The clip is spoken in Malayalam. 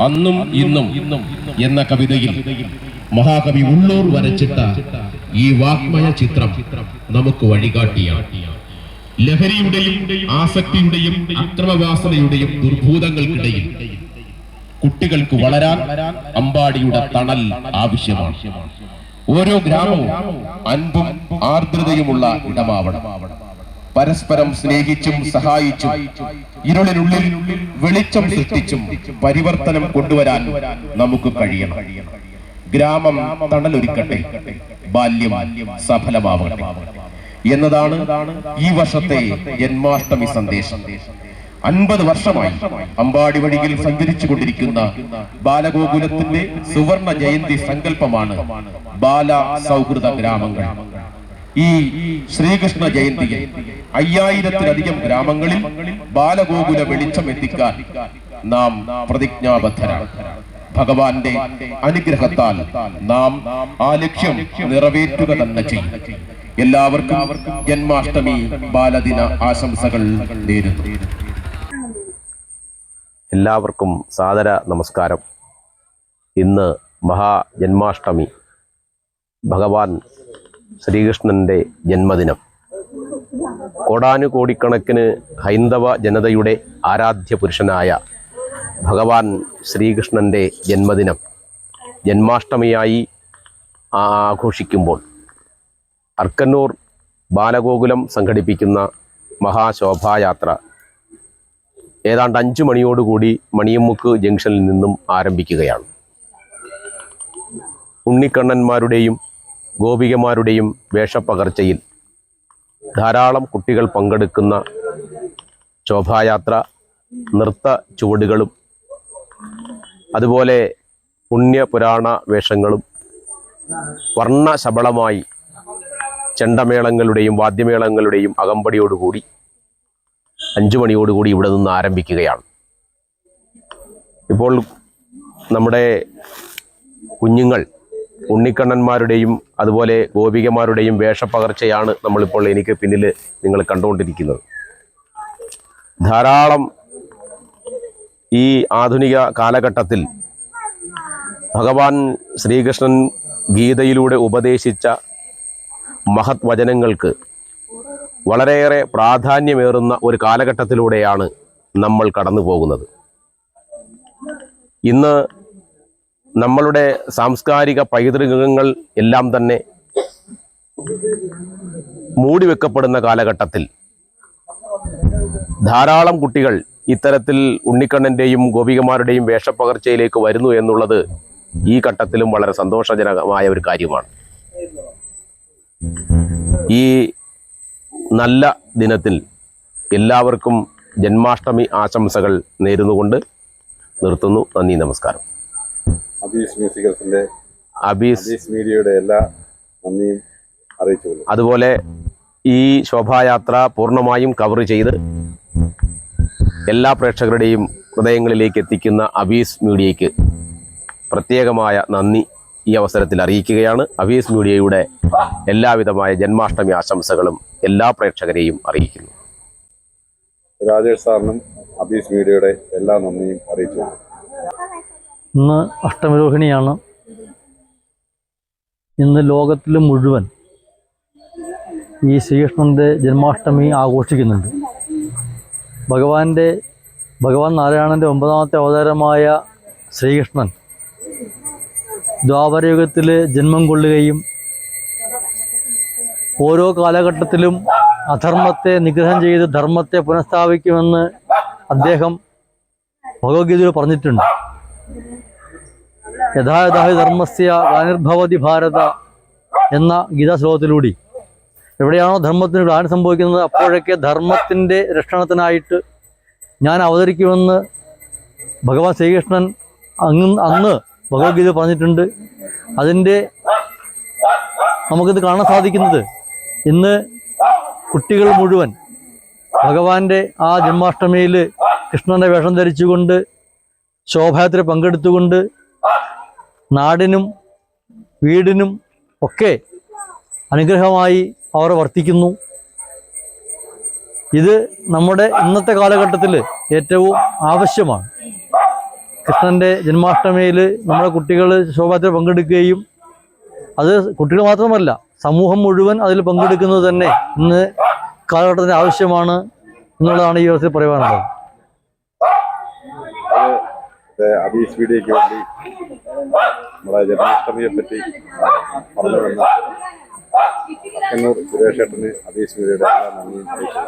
അന്നും ഇന്നും എന്ന കവിതയിൽ മഹാകവി ഉള്ളൂർ വരച്ചിട്ട ഈ വാഗ്മയ ചിത്രം നമുക്ക് വഴികാട്ടിയാണ്. ലഹരിയുടെയും ആസക്തിയുടെയും അക്രമവാസനയുടെയും ദുർഭൂതങ്ങൾക്കിടയിൽ കുട്ടികൾക്ക് വളരാൻ അമ്പാടിയുടെ തണൽ ആവശ്യമാണ്. ഓരോ ഗ്രാമവും അൻപും ആർദ്രതയുമുള്ള ഇടമാവണം. പരസ്പരം സ്നേഹിച്ചും സഹായിച്ചും ഇരുളിനുള്ളിൽ വെളിച്ചം സൃഷ്ടിച്ചും പരിവർത്തനം കൊണ്ടുവരാൻ നമുക്ക് കഴിയണം. ഗ്രാമം തണലൊരുക്കട്ടെ, ബാല്യം സഫലമാവട്ടെ എന്നതാണ് ഈ വർഷത്തെ ജന്മാഷ്ടമി സന്ദേശം. 50 വർഷമായി അമ്പാടി വഴിയിൽ സഞ്ചരിച്ചു കൊണ്ടിരിക്കുന്ന ബാലഗോകുലത്തിന്റെ സുവർണ ജയന്തി സങ്കല്പമാണ് ബാല സൗഹൃദ ഗ്രാമങ്ങൾ. ഈ ശ്രീകൃഷ്ണ ജയന്തിയിൽ 5000-ലധികം ഗ്രാമങ്ങളിൽ ബാലഗോകുല വെളിച്ചം എത്തിക്കാൻ നാം പ്രതിജ്ഞാബദ്ധരാണ്. ഭഗവാന്റെ അനുഗ്രഹത്താൽ നാം ആ ലക്ഷ്യം നിറവേറ്റുക തന്നെ ചെയ്യും. എല്ലാവർക്കും ജന്മാഷ്ടമി ബാലദിന ആശംസകൾ നേരുന്നു. എല്ലാവർക്കും സാദര നമസ്കാരം. ഇന്ന് മഹാജന്മാഷ്ടമി, ഭഗവാൻ ശ്രീകൃഷ്ണൻ്റെ ജന്മദിനം. കോടാനുകോടിക്കണക്കിന് ഹൈന്ദവ ജനതയുടെ ആരാധ്യ പുരുഷനായ ഭഗവാൻ ശ്രീകൃഷ്ണൻ്റെ ജന്മദിനം ജന്മാഷ്ടമിയായി ആഘോഷിക്കുമ്പോൾ അർക്കന്നൂർ ബാലഗോകുലം സംഘടിപ്പിക്കുന്ന മഹാശോഭായാത്ര ഏതാണ്ട് 5 മണിയോടുകൂടി മണിയമ്മുക്ക് ജംഗ്ഷനിൽ നിന്നും ആരംഭിക്കുകയാണ്. ഉണ്ണിക്കണ്ണന്മാരുടെയും ഗോപികമാരുടെയും വേഷപ്പകർച്ചയിൽ ധാരാളം കുട്ടികൾ പങ്കെടുക്കുന്ന ശോഭായാത്ര നൃത്ത ചുവടുകളും അതുപോലെ പുണ്യപുരാണ വേഷങ്ങളും വർണ്ണശബളമായി ചെണ്ടമേളങ്ങളുടെയും വാദ്യമേളങ്ങളുടെയും അകമ്പടിയോടുകൂടി 5 മണിയോടുകൂടി ഇവിടെ നിന്ന് ആരംഭിക്കുകയാണ്. ഇപ്പോൾ നമ്മുടെ കുഞ്ഞുങ്ങൾ ഉണ്ണിക്കണ്ണന്മാരുടെയും അതുപോലെ ഗോപികമാരുടെയും വേഷപ്പകർച്ചയാണ് നമ്മളിപ്പോൾ എനിക്ക് പിന്നിൽ നിങ്ങൾ കണ്ടുകൊണ്ടിരിക്കുന്നത്. ധാരാളം ഈ ആധുനിക കാലഘട്ടത്തിൽ ഭഗവാൻ ശ്രീകൃഷ്ണൻ ഗീതയിലൂടെ ഉപദേശിച്ച മഹത് വചനങ്ങൾക്ക് വളരെയേറെ പ്രാധാന്യമേറുന്ന ഒരു കാലഘട്ടത്തിലൂടെയാണ് നമ്മൾ കടന്നു പോകുന്നത്. ഇന്ന് നമ്മളുടെ സാംസ്കാരിക പൈതൃകങ്ങൾ എല്ലാം തന്നെ മൂടിവെക്കപ്പെടുന്ന കാലഘട്ടത്തിൽ ധാരാളം കുട്ടികൾ ഇത്തരത്തിൽ ഉണ്ണിക്കണ്ണൻ്റെയും ഗോപികമാരുടെയും വേഷപ്പകർച്ചയിലേക്ക് വരുന്നു എന്നുള്ളത് ഈ ഘട്ടത്തിലും വളരെ സന്തോഷജനകമായ ഒരു കാര്യമാണ്. ഈ നല്ല ദിനത്തിൽ എല്ലാവർക്കും ജന്മാഷ്ടമി ആശംസകൾ നേരുന്നുകൊണ്ട് നിർത്തുന്നു. നന്ദി, നമസ്കാരം. അബീസ് മീഡിയയുടെ എല്ലാ നന്ദിയും അറിയിച്ചു. അതുപോലെ ഈ ശോഭായാത്ര പൂർണ്ണമായും കവർ ചെയ്ത് എല്ലാ പ്രേക്ഷകരുടെയും ഹൃദയങ്ങളിലേക്ക് എത്തിക്കുന്ന അബീസ് മീഡിയയ്ക്ക് പ്രത്യേകമായ നന്ദി ഈ അവസരത്തിൽ അറിയിക്കുകയാണ്. അബീസ് മീഡിയയുടെ എല്ലാവിധമായ ജന്മാഷ്ടമി ആശംസകളും എല്ലാ പ്രേക്ഷകരെയും അറിയിക്കുന്നു. രാജേഷ് സാറിനും അബീസ് മീഡിയയുടെ എല്ലാ നന്ദിയും അറിയിച്ചു. ഇന്ന് അഷ്ടമിരോഹിണിയാണ്. ഇന്ന് ലോകത്തിൽ മുഴുവൻ ഈ ശ്രീകൃഷ്ണൻ്റെ ജന്മാഷ്ടമി ആഘോഷിക്കുന്നുണ്ട്. ഭഗവാൻ നാരായണൻ്റെ 9ാമത്തെ അവതാരമായ ശ്രീകൃഷ്ണൻ ദ്വാപരയുഗത്തിൽ ജന്മം കൊള്ളുകയും ഓരോ കാലഘട്ടത്തിലും അധർമ്മത്തെ നിഗ്രഹം ചെയ്ത് ധർമ്മത്തെ പുനഃസ്ഥാപിക്കുമെന്ന് അദ്ദേഹം ഭഗവത്ഗീതയിൽ പറഞ്ഞിട്ടുണ്ട്. യഥാ യഥാ ധർമ്മസ്യ ഗ്ലാനിർഭവതി ഭാരത എന്ന ഗീതാശ്ലോകത്തിലൂടെ എവിടെയാണോ ധർമ്മത്തിന് ഗ്ലാനി സംഭവിക്കുന്നത് അപ്പോഴൊക്കെ ധർമ്മത്തിൻ്റെ രക്ഷണത്തിനായിട്ട് ഞാൻ അവതരിക്കുമെന്ന് ഭഗവാൻ ശ്രീകൃഷ്ണൻ അന്ന് ഭഗവത്ഗീത പറഞ്ഞിട്ടുണ്ട്. അതിൻ്റെ നമുക്കിത് കാണാൻ സാധിക്കുന്നത് ഇന്ന് കുട്ടികൾ മുഴുവൻ ഭഗവാന്റെ ആ ജന്മാഷ്ടമിയിൽ കൃഷ്ണൻ്റെ വേഷം ധരിച്ചുകൊണ്ട് ശോഭായാത്രയിൽ പങ്കെടുത്തുകൊണ്ട് നാടിനും വീടിനും ഒക്കെ അനുഗ്രഹമായി അവർ വർത്തിക്കുന്നു. ഇത് നമ്മുടെ ഇന്നത്തെ കാലഘട്ടത്തിൽ ഏറ്റവും ആവശ്യമാണ്. കൃഷ്ണൻ്റെ ജന്മാഷ്ടമിയിൽ നമ്മുടെ കുട്ടികൾ ശോഭായാത്രയിൽ പങ്കെടുക്കുകയും അത് കുട്ടികൾ മാത്രമല്ല സമൂഹം മുഴുവൻ അതിൽ പങ്കെടുക്കുന്നത് തന്നെ ഇന്ന് കാലഘട്ടത്തിന് ആവശ്യമാണ് എന്നുള്ളതാണ് ഈ അവസരത്തിൽ പറയുവാനുള്ളത്. അബീസ് മീഡിയയ്ക്ക് വേണ്ടി നമ്മുടെ ജന്മാഷ്ടമിയെ പറ്റി പറഞ്ഞു വന്ന കണ്ണൂർ സുരേഷ് ഏട്ടന് അബീസ് മീഡിയയുടെ എല്ലാ നന്ദിയും അറിയിച്ചു.